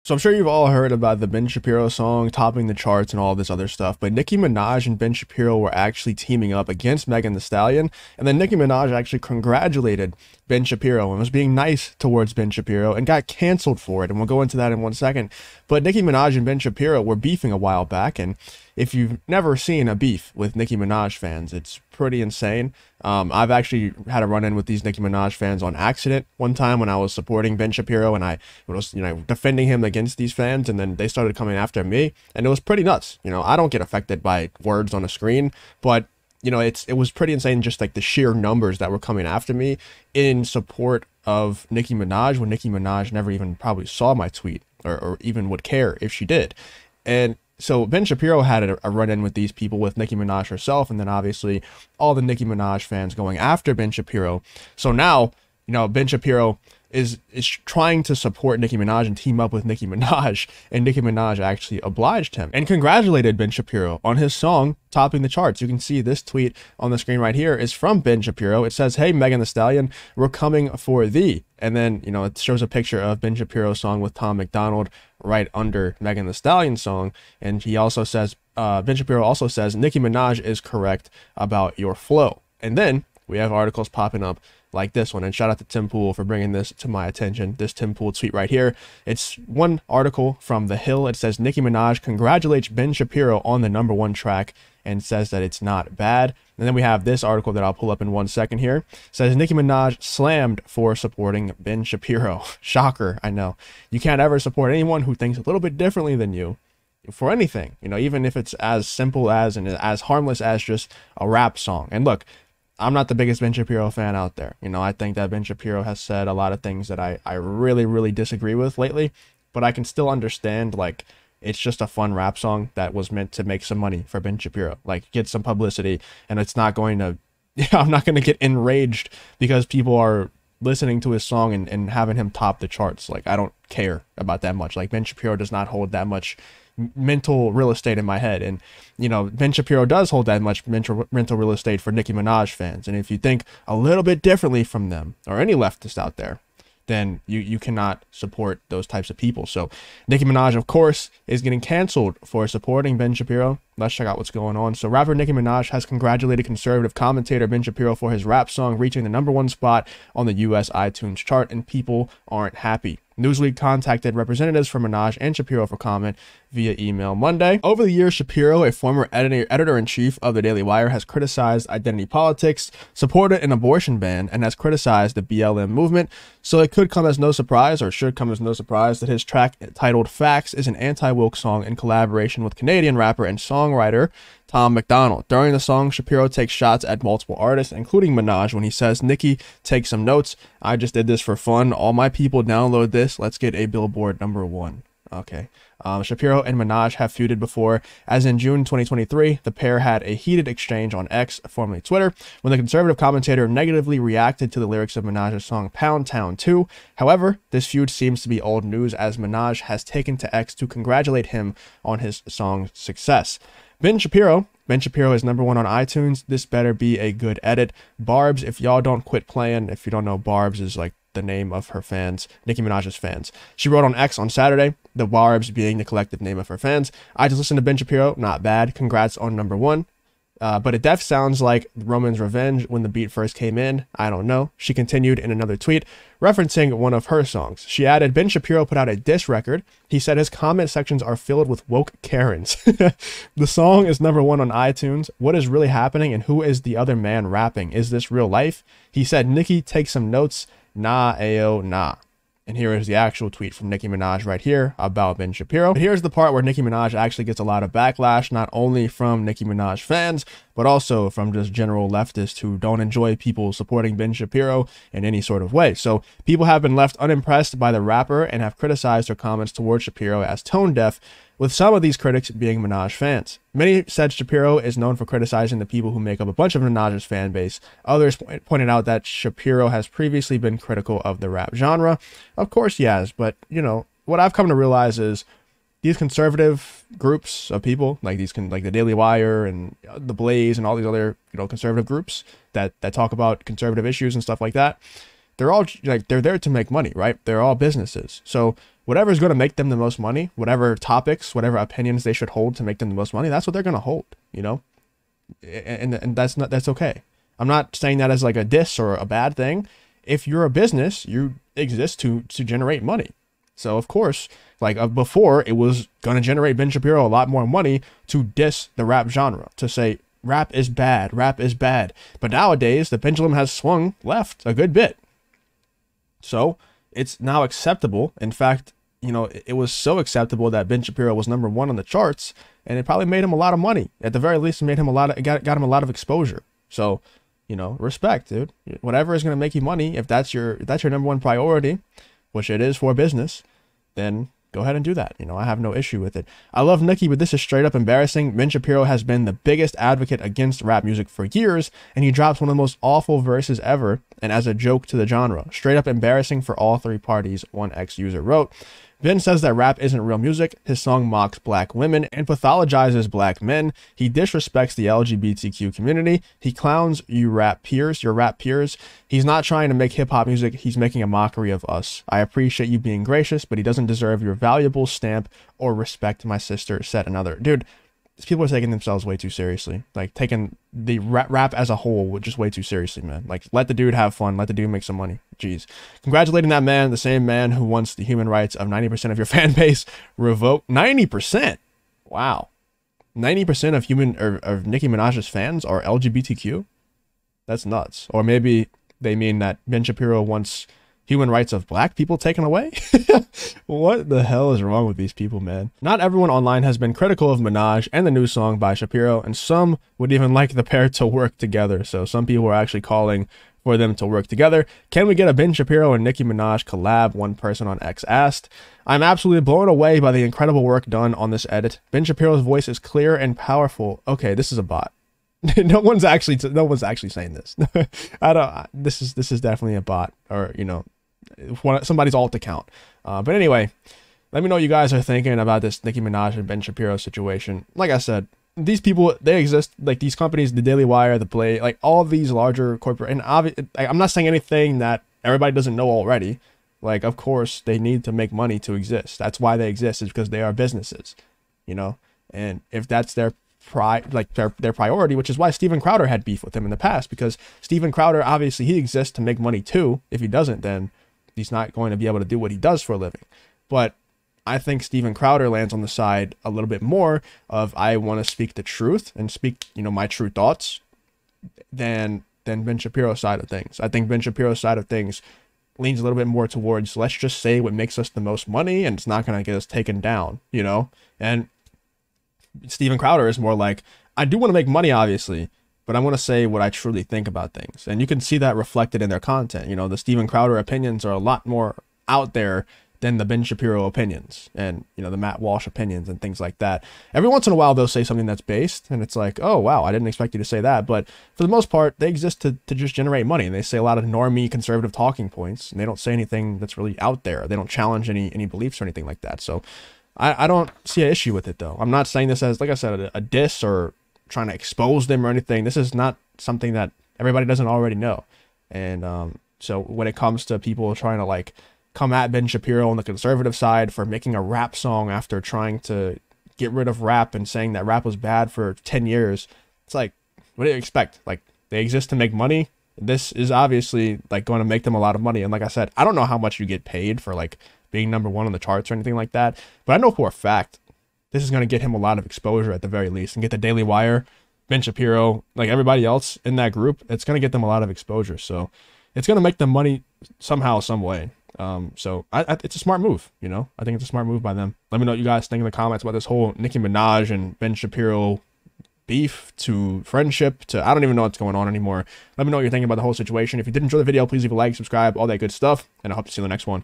So I'm sure you've all heard about the Ben Shapiro song topping the charts and all this other stuff, but Nicki Minaj and Ben Shapiro were actually teaming up against Megan Thee Stallion, and then Nicki Minaj actually congratulated Ben Shapiro and was being nice towards Ben Shapiro and got canceled for it, and we'll go into that in 1 second. But Nicki Minaj and Ben Shapiro were beefing a while back, and if you've never seen a beef with Nicki Minaj fans, it's pretty insane. I've actually had a run-in with these Nicki Minaj fans on accident one time when I was supporting Ben Shapiro and I was, defending him against these fans, and then they started coming after me, and it was pretty nuts. I don't get affected by words on a screen, but it was pretty insane, just like the sheer numbers that were coming after me in support of Nicki Minaj when Nicki Minaj never even probably saw my tweet or even would care if she did. And so Ben Shapiro had a run-in with these people, with Nicki Minaj herself, and then obviously all the Nicki Minaj fans going after Ben Shapiro. So now, Ben Shapiro is trying to support Nicki Minaj and team up with Nicki Minaj, and Nicki Minaj actually obliged him and congratulated Ben Shapiro on his song topping the charts. You can see this tweet on the screen right here is from Ben Shapiro. It says, "Hey, Megan Thee Stallion, we're coming for thee." And then, it shows a picture of Ben Shapiro's song with Tom MacDonald right under Megan Thee Stallion's song. And he also says, Ben Shapiro also says, "Nicki Minaj is correct about your flow." And then we have articles popping up like this one, and shout out to Tim Pool for bringing this to my attention. This Tim Pool tweet right here, it's one article from The Hill. It says Nicki Minaj congratulates Ben Shapiro on the #1 track and says that it's not bad. And then we have this article that I'll pull up in 1 second here. It says Nicki Minaj slammed for supporting Ben Shapiro. Shocker, I know. You can't ever support anyone who thinks a little bit differently than you for anything, even if it's as simple as and as harmless as just a rap song. And look, I'm not the biggest Ben Shapiro fan out there. I think that Ben Shapiro has said a lot of things that I really, really disagree with lately, but I can still understand, like, it's just a fun rap song that was meant to make some money for Ben Shapiro, like get some publicity, and it's not going to, I'm not going to get enraged because people are listening to his song and having him top the charts. Like, I don't care about that much. Like, Ben Shapiro does not hold that much mental real estate in my head, and Ben Shapiro does hold that much mental real estate for Nicki Minaj fans. And if you think a little bit differently from them or any leftist out there, then you cannot support those types of people. So Nicki Minaj, of course, is getting canceled for supporting Ben Shapiro. Let's check out what's going on. So rapper Nicki Minaj has congratulated conservative commentator Ben Shapiro for his rap song reaching the #1 spot on the US iTunes chart, and people aren't happy. Newsweek contacted representatives from Minaj and Shapiro for comment via email Monday. Over the years, Shapiro, a former editor-in-chief of the Daily Wire, has criticized identity politics, supported an abortion ban, and has criticized the BLM movement. So it could come as no surprise, or should come as no surprise, that his track titled Facts is an anti-woke song in collaboration with Canadian rapper and songwriter Tom MacDonald. During the song, Shapiro takes shots at multiple artists, including Minaj, when he says, "Nicki, take some notes. I just did this for fun. All my people download this. Let's get a Billboard #1. Okay. Shapiro and Minaj have feuded before, as in June 2023, the pair had a heated exchange on X, formerly Twitter, when the conservative commentator negatively reacted to the lyrics of Minaj's song Pound Town 2. However, this feud seems to be old news, as Minaj has taken to X to congratulate him on his song's success. Ben Shapiro is #1 on iTunes. This better be a good edit. Barbs, if y'all don't quit playing. If you don't know, Barbs is like the name of her fans, Nicki Minaj's fans. She wrote on X on Saturday, the Barbs being the collective name of her fans. "I just listened to Ben Shapiro. Not bad. Congrats on #1. But it def sounds like Roman's Revenge when the beat first came in. I don't know." She continued in another tweet, referencing one of her songs. She added, "Ben Shapiro put out a diss record. He said his comment sections are filled with woke Karens." The song is #1 on iTunes. What is really happening, and who is the other man rapping? Is this real life? He said, "Nicki, take some notes. Nah, ayo, nah." And here is the actual tweet from Nicki Minaj right here about Ben Shapiro. But here's the part where Nicki Minaj actually gets a lot of backlash, not only from Nicki Minaj fans, but also from just general leftists who don't enjoy people supporting Ben Shapiro in any sort of way. So people have been left unimpressed by the rapper and have criticized her comments towards Shapiro as tone deaf, with some of these critics being Minaj fans. Many said Shapiro is known for criticizing the people who make up a bunch of Minaj's fan base. Others pointed out that Shapiro has previously been critical of the rap genre. Of course he has, but what I've come to realize is these conservative groups of people, like the Daily Wire and the Blaze and all these other conservative groups that talk about conservative issues and stuff like that, they're all they're there to make money, right? They're all businesses. So whatever's going to make them the most money, whatever topics, whatever opinions they should hold to make them the most money, that's what they're going to hold, you know? And that's okay. I'm not saying that as like a diss or a bad thing. If you're a business, you exist to generate money. So of course, like before, it was going to generate Ben Shapiro a lot more money to diss the rap genre, to say rap is bad, rap is bad. But nowadays, the pendulum has swung left a good bit. So it's now acceptable. In fact, you know, it was so acceptable that Ben Shapiro was #1 on the charts, and it probably made him a lot of money. At the very least, it made him got him a lot of exposure. So, you know, respect, dude. Whatever is going to make you money, if that's your #1 priority, which it is for business, then go ahead and do that. You know, I have no issue with it. I love Nicki, but this is straight up embarrassing. Ben Shapiro has been the biggest advocate against rap music for years, and he drops one of the most awful verses ever, and as a joke to the genre. Straight up embarrassing for all three parties, one X user wrote. Ben says that rap isn't real music. His song mocks black women and pathologizes black men. He disrespects the LGBTQ community. He clowns your rap peers. He's not trying to make hip hop music. He's making a mockery of us. I appreciate you being gracious, but he doesn't deserve your valuable stamp or respect, my sister, said another. Dude, these people are taking themselves way too seriously. Like, taking the rap as a whole just way too seriously, man. Like, let the dude have fun. Let the dude make some money. Jeez. Congratulating that man, the same man who wants the human rights of 90% of your fan base revoked. 90%? Wow. 90% of Nicki Minaj's fans are LGBTQ? That's nuts. Or maybe they mean that Ben Shapiro wants human rights of black people taken away? What the hell is wrong with these people, man? Not everyone online has been critical of Minaj and the new song by Shapiro, and some would even like the pair to work together. So some people are actually calling for them to work together. Can we get a Ben Shapiro and Nicki Minaj collab? One person on X asked. I'm absolutely blown away by the incredible work done on this edit. Ben Shapiro's voice is clear and powerful. Okay, this is a bot. no one's actually saying this. This is definitely a bot, or, you know, somebody's alt account. But anyway, let me know what you guys are thinking about this Nicki Minaj and Ben Shapiro situation. Like I said, these people, they exist, like these companies, the Daily Wire, the Play, like all of these larger corporate, and I'm not saying anything that everybody doesn't know already. Like, of course, they need to make money to exist. That's why they exist, is because they are businesses, you know? And if that's their their priority, which is why Steven Crowder had beef with him in the past, because Steven Crowder, obviously, he exists to make money too. If he doesn't, then he's not going to be able to do what he does for a living. But I think Steven Crowder lands on the side a little bit more of, I want to speak the truth and speak, you know, my true thoughts, than Ben Shapiro's side of things. I think Ben Shapiro's side of things leans a little bit more towards, let's just say what makes us the most money, and it's not going to get us taken down, you know? And Steven Crowder is more like, I do want to make money, obviously, but I want to say what I truly think about things. And you can see that reflected in their content. You know, the Steven Crowder opinions are a lot more out there than the Ben Shapiro opinions, and, you know, the Matt Walsh opinions and things like that. Every once in a while, they'll say something that's based, and it's like, oh, wow, I didn't expect you to say that. But for the most part, they exist to just generate money. And they say a lot of normie conservative talking points, and they don't say anything that's really out there. They don't challenge any beliefs or anything like that. So I don't see an issue with it, though. I'm not saying this as, like I said, a diss or trying to expose them or anything. This is not something that everybody doesn't already know. And so when it comes to people trying to, like, come at Ben Shapiro on the conservative side for making a rap song after trying to get rid of rap and saying that rap was bad for 10 years, it's like, what do you expect? Like, they exist to make money. This is obviously, like, going to make them a lot of money. And like I said, I don't know how much you get paid for, like, being #1 on the charts or anything like that, but I know for a fact this is going to get him a lot of exposure at the very least, and get the Daily Wire, Ben Shapiro, like everybody else in that group, it's going to get them a lot of exposure. So it's going to make them money somehow, some way. So it's a smart move, you know? I think it's a smart move by them. Let me know what you guys think in the comments about this whole Nicki Minaj and Ben Shapiro beef to friendship to, I don't even know what's going on anymore. Let me know what you're thinking about the whole situation. If you did enjoy the video, please leave a like, subscribe, all that good stuff, and I hope to see you in the next one.